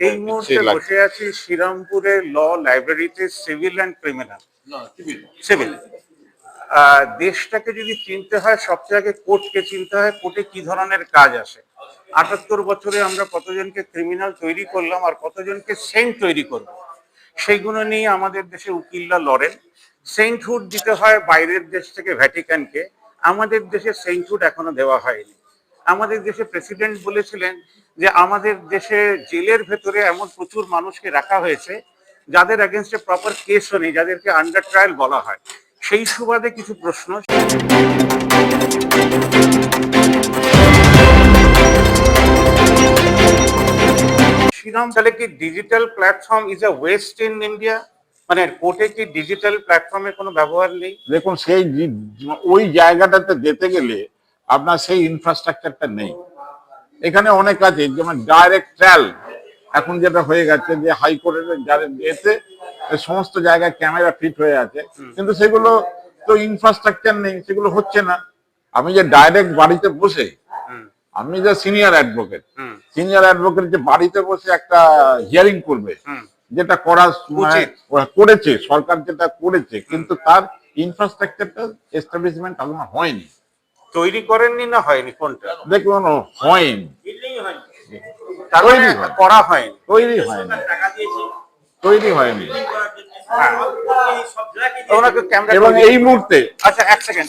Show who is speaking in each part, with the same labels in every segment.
Speaker 1: এই মুহূর্তে বসে আছি শ্রীরামপুরের ল লাইব্রেরিতে, সিভিল অ্যান্ড ক্রিমিনাল। সিভিল দেশটাকে যদি চিনতে হয় সবচেয়ে আগে কোর্টকে চিনতে হয়। কোর্টে কি ধরনের কাজ আসে। ৭৮ বছরে আমরা কতজনকে ক্রিমিনাল তৈরি করলাম আর কতজনকে সেন্ট তৈরি করব, সেইগুলো নিয়ে আমাদের দেশে উকিলরা লড়েন। সেন্টহুড দিতে হয় বাইরের দেশ থেকে ভ্যাটিকানকে, আমাদের দেশে সেন্টহুড এখনো দেওয়া হয়নি। আমাদের দেশে প্রেসিডেন্ট বলেছিলেন যে আমাদের দেশে জেলের ভেতরে এমন প্রচুর মানুষকে রাখা হয়েছে যাদের এগেনস্টে প্রপার কেসও নেই, যাদেরকে আন্ডার ট্রায়াল বলা হয়। সেই সুবাদে কিছু প্রশ্ন। শ্রীরাম, তাহলে কি digital platform is a West in India? মানে কোর্টে কি ডিজিটাল প্ল্যাটফর্মের কোনো ব্যবহার নেই?
Speaker 2: দেখুন, সেই ওই জায়গাটাতে যেতে গেলে আপনার সেই ইনফ্রাস্ট্রাকচারটা নেই। এখানে অনেক আছে, যেমন ডাইরেক্ট ট্রায়াল এখন যেটা হয়ে গেছে, যে হাইকোর্টের যেতে সমস্ত জায়গায় ক্যামেরা ফিট হয়ে আছে, কিন্তু সেগুলো তো ইনফ্রাস্ট্রাকচার নেই, সেগুলো হচ্ছে না। আমি যে ডাইরেক্ট বাড়িতে বসে, আমি যে সিনিয়র অ্যাডভোকেট যে বাড়িতে বসে একটা হিয়ারিং করবে, যেটা করা করেছে সরকার, যেটা করেছে, কিন্তু তার ইনফ্রাস্ট্রাকচারটা এস্টাবলিশমেন্ট এখনো হয়নি।
Speaker 1: তৈরি করেননি না হয়নি? কোনটা?
Speaker 2: দেখুন, হয়নি,
Speaker 1: করা হয়নি,
Speaker 2: তৈরি হয়নি।
Speaker 1: এবং
Speaker 2: এই মুহূর্তে,
Speaker 1: আচ্ছা এক সেকেন্ড,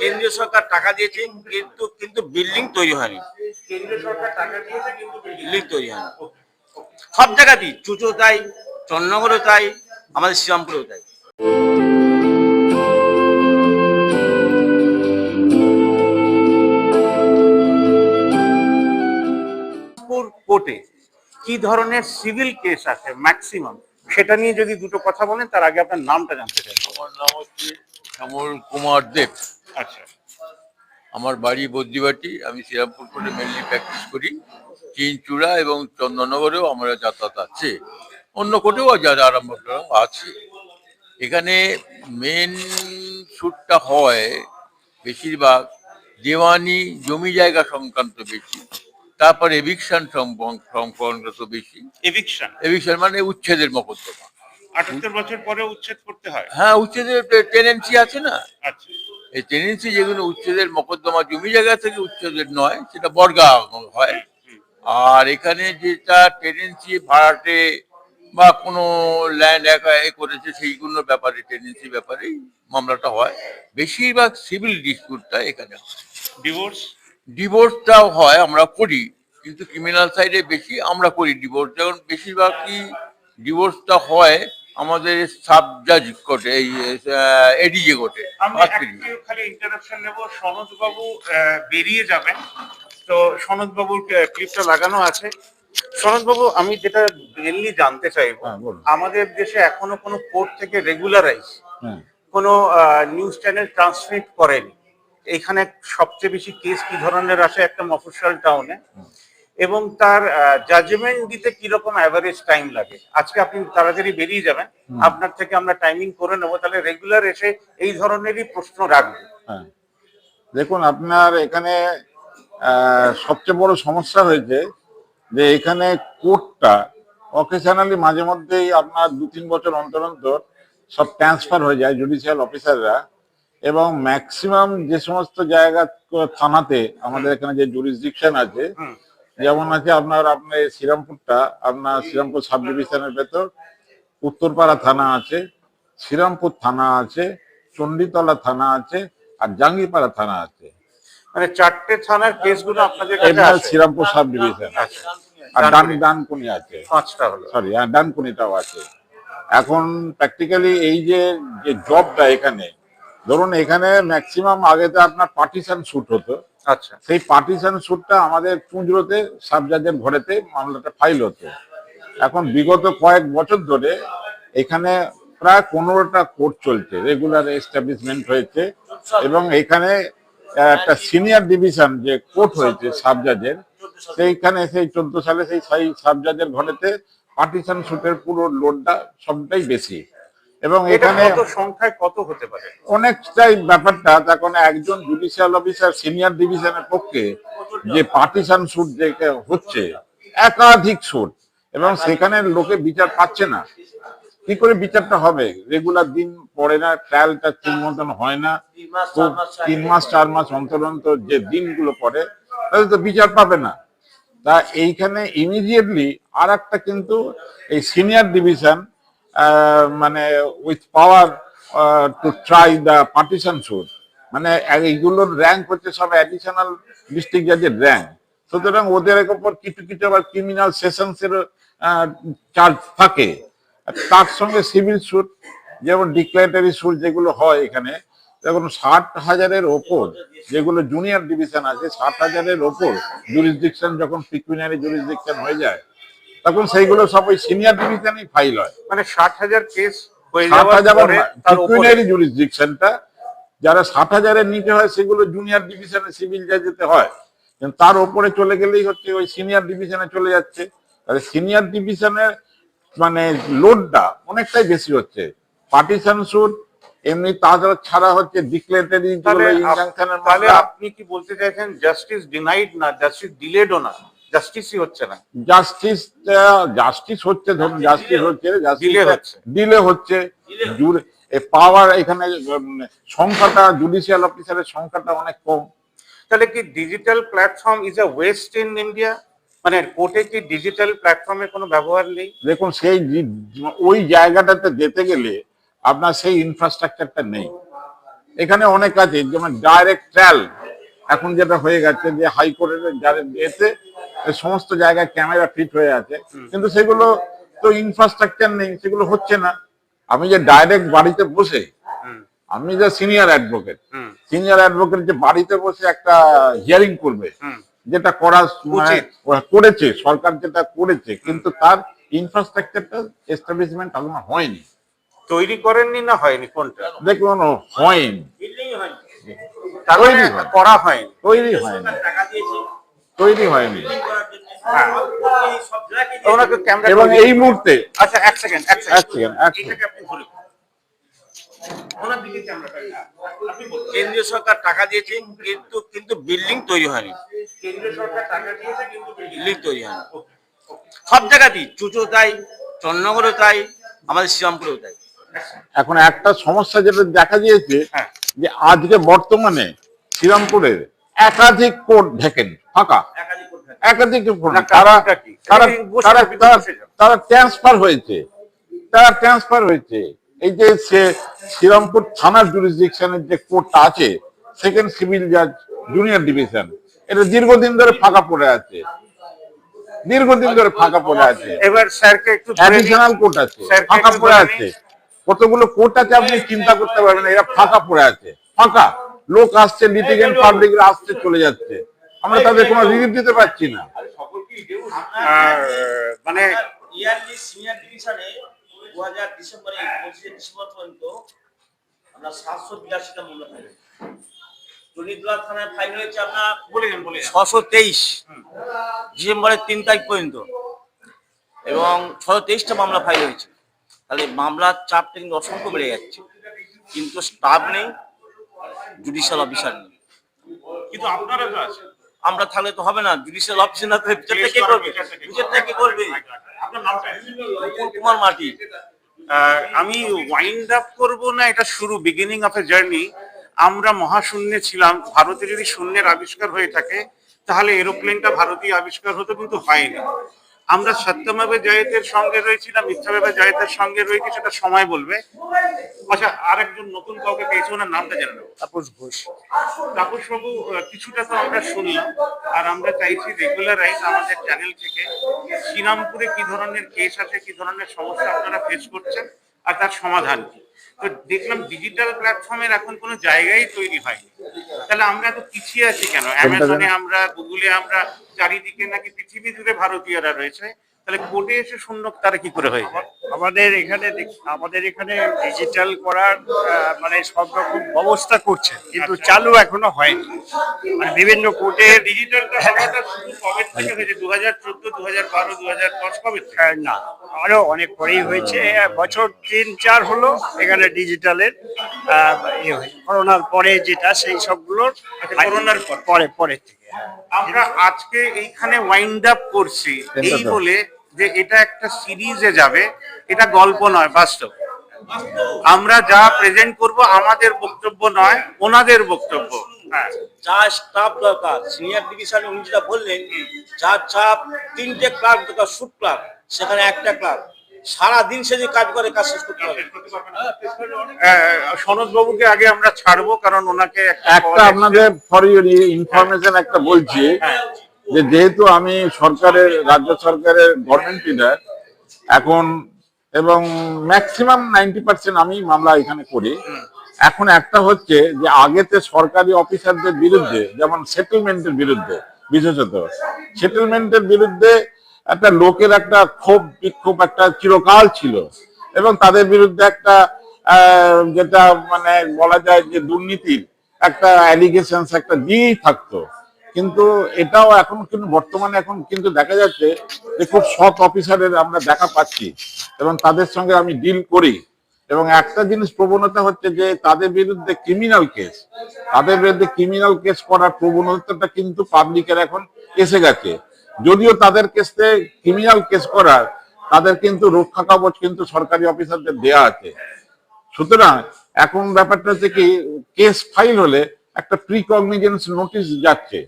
Speaker 3: কেন্দ্রীয় সরকার টাকা দিয়েছে কিন্তু বিল্ডিং তৈরি হয়নি।
Speaker 1: কেন্দ্রীয় সরকার টাকা দিয়েছে কিন্তু
Speaker 3: বিল্ডিং তৈরি হয়নি। সব জায়গাতেই, চুচো তাই, চন্দ্রনগরও তাই, আমাদের শ্রীরামপুরেও তাই।
Speaker 1: কোর্টে কি ধরনের সিভিল কেস আছে ম্যাক্সিমাম, সেটা নিয়ে যদি দুটো কথা বলেন। তার আগে আপনার নামটা জানতে চাই।
Speaker 4: আমার নাম হচ্ছে শ্যামল কুমার দেব।
Speaker 1: আচ্ছা,
Speaker 4: আমার বাড়ি বদ্রিবাটি। আমি শ্রীরামপুর কোর্টে মেনলি প্র্যাকটিস করি। চিনচূড়া এবং চন্দননগরেও আমরা যাতায়াত আছে, অন্য কোর্টেও আরম্ভ আছে। এখানে মেন শ্যুটটা হয় বেশিরভাগ দেওয়ানি জমি জায়গা সংক্রান্ত বেশি, তারপর এভিকশন সংক্রান্ত বেশি। এভিকশন মানে উচ্ছেদের মকদ্দমা।
Speaker 1: ৭৮ বছর পরে উচ্ছেদ করতে হয়?
Speaker 4: হ্যাঁ, উচ্ছেদের টেনেন্সি আছে না।
Speaker 1: আচ্ছা,
Speaker 4: এই টেনেন্সি যেগুলো উচ্ছেদের মকদ্দমা, জমি জায়গা থেকে উচ্ছেদের নয়, সেটা বর্গা হয়। আর এখানে যেটা টেনেন্সি ভাড়াটে বা কোনো ল্যান্ড করেছে, সেইগুলোর ব্যাপারে, টেনেন্সি ব্যাপারেই মামলাটা হয়। বেশিরভাগ সিভিল ডিসপিউটটা এখানে হয়। ডিভোর্সটাও হয়, আমরা করি, কিন্তু ক্রিমিনাল সাইডে বেশি আমরা করি ডিভোর্স। যেমন বেশিরভাগই ডিভোর্সটা হয় আমাদের সাব জাজ কোর্টে, এই এডিজে কোর্টে।
Speaker 1: আমি খালি ইন্টারাপশন নেব। সনদ বাবু বেরিয়ে যাবেন, তো সনদ বাবুর ক্লিপটা লাগানো আছে। সনদ বাবু, আমি যেটা মেনলি জানতে চাইবো, আমাদের দেশে এখনো কোনো কোর্ট থেকে রেগুলারাইজ কোনো নিউজ চ্যানেল ট্রান্সমিট করেনি। এখানে সবচেয়ে বেশি কেস কি ধরনের আসে একটা মফস্বল টাউনে, এবং তার জাজমেন্ট দিতে কিরকম অ্যাভারেজ টাইম লাগে? আজকে আপনি তাড়াতাড়ি বেরিয়ে যাবেন, আপনার থেকে আমরা টাইমিং করে নেবো, তাহলে রেগুলার এসে এই ধরনেরই প্রশ্ন রাখবো।
Speaker 2: দেখুন, আপনার এখানে সবচেয়ে বড় সমস্যা হয়েছে যে এখানে কোর্টটা অকেশনালি মাঝে মধ্যেই আপনার ২-৩ বছর অন্তর অন্তর সব ট্রান্সফার হয়ে যায় জুডিশিয়াল অফিসাররা, এবং ম্যাক্সিমাম যে সমস্ত জায়গা থানাতে আমাদের এখানে যে জুরিসডিকশন আছে, যেমন আছে আপনার শ্রীরামপুরটা, আপনার শ্রীরামপুর সাব ডিভিশনের ভেতর উত্তরপাড়া থানা আছে, শ্রীরামপুর থানা আছে, চণ্ডীতলা থানা আছে, আর জাঙ্গিপাড়া থানা আছে।
Speaker 1: মানে ৪টে থানার কেসগুলো আপনাদের কাছে আছে।
Speaker 2: শ্রীরামপুর সাব ডিভিশন আছে, আর ডানকুনি আছে,
Speaker 1: ৫টা হলো,
Speaker 2: সরি, আর ডানকুনিটাও আছে। এখন প্র্যাকটিক্যালি এই যে জবটা এখানে, ধরুন এখানে ম্যাক্সিমাম আগে তো আপনার পার্টিশন শুট হতো।
Speaker 1: আচ্ছা,
Speaker 2: সেই পার্টিশন শুটটা আমাদের চুঁচড়োতে সাব জাজের ঘরেতে মামলাটা ফাইল হতো। এখন বিগত কয়েক বছর ধরে এখানে প্রায় ১৫টা কোর্ট চলছে, রেগুলার এস্টাবলিশমেন্ট হয়েছে, এবং এখানে একটা সিনিয়র ডিভিশন যে কোর্ট হয়েছে সাব জাজের, সেইখানে সেই ১৪ সালে সেই সাব জাজের ঘরেতে পার্টিশন শুটের পুরো লোডটা সবটাই বেশি, এবং
Speaker 1: এটা
Speaker 2: এখানে
Speaker 1: কত সংখ্যায় কত হতে পারে?
Speaker 2: অনেকটাই ব্যাপারটা তখন একজন জুডিশিয়াল অফিসার সিনিয়র ডিভিশনের পক্ষে যে পার্টিশন শুট যে হচ্ছে একাধিক শুট, এবং সেখানে লোকে বিচার পাচ্ছে না। কি করে বিচারটা হবে? রেগুলার দিন পড়ে না, ট্রায়ালটা ঠিক মতন হয় না, খুব 3 মাস 4 মাস অন্তর অন্তর যে দিনগুলো পড়ে তাহলে তো বিচার পাবে না। তা এইখানে ইমিডিয়েটলি আর একটা কিন্তু এই সিনিয়র ডিভিশন মানে with power to try the partition shoot, মানে এইগুলোর র্যাঙ্ক হচ্ছে সব অ্যাডিশনাল ডিস্ট্রিক্ট জাজের র্যাঙ্ক। সুতরাং ওদের উপর কিছু কিছু আবার ক্রিমিনাল সেশনসের চার্জ থাকে। তার সঙ্গে সিভিল স্যুট, যেমন ডিক্লারেটরি স্যুট যেগুলো হয় এখানে, দেখুন 60,000-এর ওপর যেগুলো জুনিয়র ডিভিশন আছে, 60,000-এর ওপর জুরিসডিকশন যখন পিকুইনারি জুরিসডিকশন হয়ে যায় তখন সেইগুলো সব ওই সিনিয়র ডিভিশনেই ফাইল হয়।
Speaker 1: মানে 60,000 কেস হয়ে যাওয়ার পরে তার উপরে
Speaker 2: পিকুইনারি জুরিসডিকশনটা যারা 60,000-এর নিচে হয় সেগুলো জুনিয়র ডিভিশনে সিভিল জাজেতে হয়, কিন্তু তার উপরে চলে গেলেই হচ্ছে ওই সিনিয়র ডিভিশনে চলে যাচ্ছে। তাহলে সিনিয়র ডিভিশনের মানে লোডটা অনেকটাই বেশি হচ্ছে। পার্টিশন শুট এমনি তাছাড়া ছাড়া হচ্ছে ডিক্লারেটরি ইনজাংশনের
Speaker 1: তাহলে
Speaker 2: মামলা।
Speaker 1: আপনি কি বলতে চাইছেন জাস্টিস ডিনাইড না, জাস্টিস ডিলেডও না, জাস্টিসই হচ্ছে না?
Speaker 2: জাস্টিস হচ্ছে, ধরুন জাস্টিস হচ্ছে,
Speaker 1: Delay হচ্ছে।
Speaker 2: ডিলে হচ্ছে। পাওয়ার এখানে সংখ্যাটা জুডিশিয়াল অফিসারের সংখ্যাটা অনেক কম।
Speaker 1: তাহলে কি digital platform is a West in India? মানে কোর্টে কি ডিজিটাল প্ল্যাটফর্মের কোনো ব্যবহার নেই?
Speaker 2: দেখুন সেই ওই জায়গাটাতে যেতে গেলে আপনার সেই ইনফ্রাস্ট্রাকচারটা নেই। এখানে অনেক আছে, যেমন ডাইরেক্ট ট্রায়াল এখন যেটা হয়ে গেছে যে হাইকোর্টের এতে সমস্ত জায়গায় ক্যামেরা ফিট হয়ে আছে, কিন্তু সেগুলো তো ইনফ্রাস্ট্রাকচার নেই, সেগুলো হচ্ছে না। আমি যে ডাইরেক্ট বাড়িতে বসে, আমি যে সিনিয়র অ্যাডভোকেট যে বাড়িতে বসে একটা হিয়ারিং করবে, যেটা করা মানে করেছে সরকার, যেটা করেছে, কিন্তু তার ইনফ্রাস্ট্রাকচারটা এস্টাবলিশমেন্ট এখনো হয়নি।
Speaker 1: তৈরি করেননি না হয়নি কোনটা?
Speaker 2: দেখুন হয়নি,
Speaker 1: তার মানে করা হয়নি,
Speaker 2: তৈরি হয়নি।
Speaker 1: ওনাকে ক্যামেরা
Speaker 2: এবং এই মুহূর্তে
Speaker 1: আচ্ছা এক সেকেন্ড এটাকে আপনি ধরে ওনার দিকে ক্যামেরাটা আপনি বলুন।
Speaker 3: কেন্দ্রীয় সরকার টাকা দিয়েছে কিন্তু বিল্ডিং তৈরি হয়নি।
Speaker 1: কেন্দ্র সরকার টাকা দিয়েছে কিন্তু
Speaker 3: বিল্ডিং তৈরি হয়নি। সব জায়গাতেই চুচো তাই, চন্দ্রনগরও তাই, আমাদের শ্রীরামপুরেও তাই।
Speaker 2: এখন একটা সমস্যা যেটা দেখা দিয়েছে,
Speaker 1: হ্যাঁ।
Speaker 2: যে আজকে বর্তমানে শ্রীরামপুরের একাধিক কোর্ট ভ্যাকেন্ট ফাঁকা, একাধিক কোর্ট। তারা ট্রান্সফার হয়েছে। এই যে শ্রীরামপুর থানার জুরিসডিকশনের যে কোর্টটা আছে, সেকেন্ড সিভিল জাজ জুনিয়র ডিভিশন, এটা দীর্ঘদিন ধরে ফাঁকা পড়ে আছে।
Speaker 1: এবার স্যারকে একটু
Speaker 2: অ্যাডিশনাল কোর্ট আছে, ফাঁকা পড়ে আছে। কতগুলো কোর্ট আছে আপনি চিন্তা করতে পারবেন না, এরা ফাঁকা পড়ে আছে। ফাঁকা লোক আসছে, লিটিগেন্ট পাবলিকরা আসছে চলে যাচ্ছে, আমরা তাদের কোনো রিলিফ দিতে পারছি না।
Speaker 1: মানে
Speaker 3: ইয়ারলি সিনিয়র ডিভিশনে 2000 ডিসেম্বরে 25 ডিসেম্বর পর্যন্ত আমরা 782টা মামলা ফাইল হয়েছে। জনিতলা থানায় ফাইল হয়েছে আপনার
Speaker 1: বলে
Speaker 3: 623 ডিসেম্বরের 3 তারিখ পর্যন্ত, এবং 623টা মামলা ফাইল হয়েছে। তাহলে মামলার চাপটা কিন্তু অসংখ্য বেড়ে যাচ্ছে, কিন্তু স্টাফ নেই, জুডিশিয়াল অফিসার নেই।
Speaker 1: কিন্তু আপনারা তো আছেন,
Speaker 3: আমরা থাকলে তো হবে না। জুডিশিয়াল অফিসার না থাকলে বিচারটা কে করবে?
Speaker 1: আপনার নামটা?
Speaker 3: কুমার মাটি।
Speaker 1: আমি ওয়াইন্ড আপ করবো না, এটা শুরু, বিগিনিং অফ এ জার্নি। আমরা মহাশূন্যে ছিলাম। ভারতে যদি শূন্যের আবিষ্কার হয়ে থাকে তাহলে এরোপ্লেনটা ভারতীয় আবিষ্কার হতো, কিন্তু হয়নি। আমরা সত্যমেবে জয়তের সঙ্গে রয়েছি না মিথ্যামেবে জয়তের সঙ্গে রয়েছি, সেটা সময় বলবে। আচ্ছা, আরেকজন নতুন কাউকে পেয়েছে, ওনার নামটা জেনে নেবো।
Speaker 3: তাপস ঘোষ।
Speaker 1: তাপস বাবু, কিছুটা তো আমরা শুনলাম, আর আমরা চাইছি রেগুলারাইজ আমাদের চ্যানেল থেকে শ্রীরামপুরে কি ধরনের কেস আছে, কি ধরনের সমস্যা আপনারা ফেস করছেন, আর তার সমাধান কি। তো দেখলাম ডিজিটাল প্ল্যাটফর্মের এখন কোনো জায়গায় তৈরি হয়নি। তাহলে আমরা এত পিছিয়ে আছি কেন? অ্যামাজনে আমরা, গুগলে আমরা, চারিদিকে নাকি পৃথিবী জুড়ে ভারতীয়রা রয়েছে, তাহলে কোর্টে এসে শূন্য তারা কি করে হয়ে যায়?
Speaker 5: আমাদের এখানে ডিজিটাল করার মানে সব রকম ব্যবস্থা করছে, কিন্তু চালু এখনো হয়নি। মানে বিভিন্ন কোর্টে
Speaker 1: ডিজিটালটা হওয়াটা শুরু কবে থেকে হয়েছে? 2014, 2012, 2010 কবে থেকে?
Speaker 5: না, আরো অনেক পরেই হয়েছে। বছর 3-4 হলো এখানে ডিজিটালের করোনার পরে যেটা সেই সবগুলোর
Speaker 1: করোনার
Speaker 5: পরে থেকে।
Speaker 1: আমরা আজকে এইখানে ওয়াইন্ড আপ করছি এই
Speaker 2: তো।
Speaker 1: বলে যে এটা একটা সিরিজে যাবে, এটা গল্প নয়, বাস্তব। আমরা যা প্রেজেন্ট করব আমাদের বক্তব্য নয়, ওনাদের বক্তব্য। হ্যাঁ,
Speaker 3: যা স্টাফ দরকার সিনিয়র ডিভিশনে উনি যেটা বললেন, যা চাপ 3টে ক্লাব দরকার, শুট ক্লাব, সেখানে একটা ক্লাব সারাদিন সে যে কাজ করে কাজ শেষ করতে হবে।
Speaker 1: সনদ বাবুকে আগে আমরা ছাড়বো, কারণ ওনাকে
Speaker 2: একটা আপনাদের ফর ইউর ইনফরমেশন একটা বলছি, যে যেহেতু আমি রাজ্য সরকারের গভর্নমেন্ট লিডার এখন, এবং ম্যাক্সিমাম 90% আমি মামলা এখানে করি। এখন একটা হচ্ছে যে আগেতে সরকারি অফিসারদের বিরুদ্ধে, যেমন সেটেলমেন্টের বিরুদ্ধে, বিশেষত সেটেলমেন্টের বিরুদ্ধে একটা লোকের একটা ক্ষোভ বিক্ষোভ একটা চিরকাল ছিল, এবং তাদের বিরুদ্ধে একটা যেটা মানে বলা যায় যে দুর্নীতির একটা অ্যালিগেশনস একটা দিয়েই থাকতো। কিন্তু এটাও এখন কিন্তু বর্তমানে এখন কিন্তু দেখা যাচ্ছে যে খুব সৎ অফিসারের আমরা দেখা পাচ্ছি, এবং তাদের সঙ্গে আমি ডিল করি। এবং একটা জিনিস প্রবণতা হচ্ছে যে তাদের বিরুদ্ধে ক্রিমিনাল কেস করার প্রবণতাটা কিন্তু পাবলিকের এখন এসে গেছে। যদিও তাদের কেসে ক্রিমিনাল কেস করার তাদের কিন্তু রক্ষা কবচ কিন্তু সরকারি অফিসারদের দেয়া আছে। সুতরাং এখন ব্যাপারটা হচ্ছে কি, কেস ফাইল হলে একটা প্রি কগনিজেন্স নোটিশ যাচ্ছে।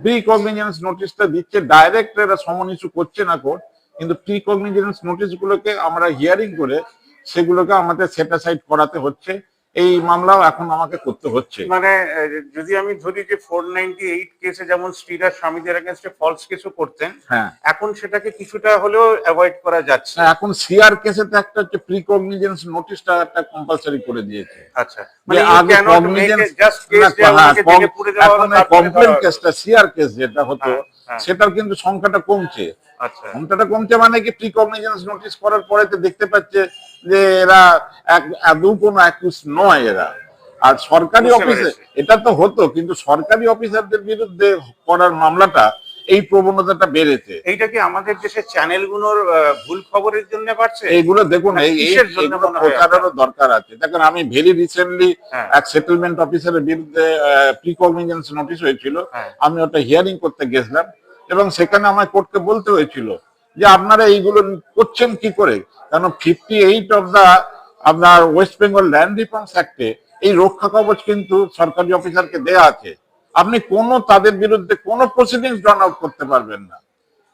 Speaker 2: প্রি কগনিজেন্স নোটিশটা দিচ্ছে, ডাইরেক্ট এরা সমন ইস্যু করছে না কোর্ট, কিন্তু প্রি কগনিজেন্স নোটিশ গুলোকে আমরা হিয়ারিং করে সেগুলোকে আমাদের সেট অ্যাসাইড করাতে হচ্ছে। এই মামলাও এখন আমাকে করতে হচ্ছে।
Speaker 1: মানে যদি আমি ধরি যে 498 কেসে যেমন স্ত্রীরা স্বামীদের এগেইনস্টে ফলস কেসও করতেন,
Speaker 2: হ্যাঁ,
Speaker 1: এখন সেটাকে কিছুটা হলেও অ্যাভয়েড করা যাচ্ছে।
Speaker 2: এখন সিআর কেসে তো একটা হচ্ছে প্রি কগনিজেন্স নোটিশটা একটা কম্পালসরি করে দিয়েছে।
Speaker 1: আচ্ছা, মানে
Speaker 2: কমপ্লেন কেসটা সিআর কেস যেটা হতো সেটার কিন্তু সংখ্যাটা কমছে।
Speaker 1: আচ্ছা,
Speaker 2: সংখ্যাটা কমছে মানে কি, প্রি কগনিজেন্স নোটিশ করার পরে তো দেখতে পাচ্ছে যে এরা আদৌ কোনো অ্যাকিউজ নয় এরা। আর সরকারি অফিসে এটা তো হতো, কিন্তু সরকারি অফিসারদের বিরুদ্ধে করার মামলাটা এই প্রবণতাটা বেড়েছে।
Speaker 1: এইটা কি আমাদের দেশের চ্যানেলগুলোর ভুল খবরের জন্য বাড়ছে?
Speaker 2: এইগুলো দেখুন, এইগুলো প্রচারেরও দরকার আছে। দেখুন, আমি ভেরি রিসেন্টলি এক সেটেলমেন্ট অফিসারের বিরুদ্ধে প্রি কগনিজেন্স নোটিশ হয়েছিল, আমি ওটা হিয়ারিং করতে গেছিলাম, এবং সেখানে আমার কোর্টকে বলতে হয়েছিল যে আপনারা এইগুলো করছেন কি করে, কারণ 58 অফ দা আপনার ওয়েস্ট বেঙ্গল ল্যান্ড রিফর্মস অ্যাক্টে এই রক্ষা কবচ কিন্তু সরকারি অফিসারকে দেয়া আছে। আপনি তাদের বিরুদ্ধে কোনো প্রসিডিংস ড্রন আউট করতে পারবেন না।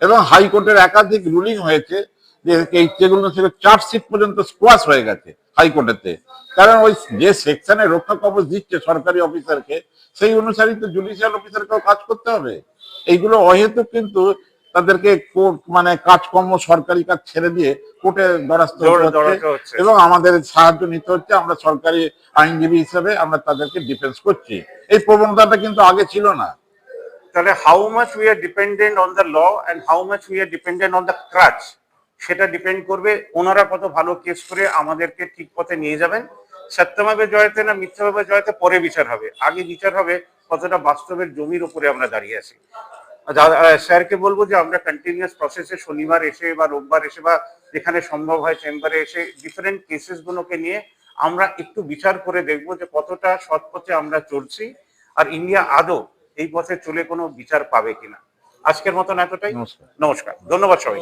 Speaker 2: এবং হাইকোর্টের একাধিক রুলিং হয়েছে যে যেগুলো থেকে চার্জশিট পর্যন্ত স্কোয়াশ হয়ে গেছে হাইকোর্টেতে, কারণ ওই যে সেকশনে রক্ষা কবচ দিচ্ছে সরকারি অফিসারকে, সেই অনুসারে তো জুডিশিয়াল অফিসারকেও কাজ করতে হবে। এইগুলো অহেতুক কিন্তু তাদেরকে মানে কাজকর্ম সরকারি কাজ ছেড়ে দিয়ে কোর্টে দ্বারস্থ হচ্ছে, এবং আমাদের সাহায্য নিতে হচ্ছে। আমরা সরকারি আইনজীবী হিসেবে আমরা তাদেরকে ডিফেন্স করছি। এই প্রবণতাটা কিন্তু আগে ছিল না।
Speaker 1: তাহলে how much we are dependent on the law and how much we are dependent on the crutch, সেটা ডিপেন্ড করবে ওনারা কত ভালো কেস করে আমাদেরকে ঠিক পথে নিয়ে যাবেন। সত্যভাবে জয়তে না মিথ্যাভাবে জয়তে পরে বিচার হবে, আগে বিচার হবে কতটা বাস্তবের জমির উপরে আমরা দাঁড়িয়ে আছি। স্যারকে বলবো যে আমরা কন্টিনিউয়াস প্রসেসে শনিবার এসে বা রোববার এসে বা যেখানে সম্ভব হয় চেম্বারে এসে ডিফারেন্ট কেসেস গুলোকে নিয়ে আমরা একটু বিচার করে দেখবো যে কতটা সৎ পথে আমরা চলছি, আর ইন্ডিয়া আদৌ এই পথে চলে কোনো বিচার পাবে কিনা। আজকের মতন এতটাই। নমস্কার, ধন্যবাদ সবাই।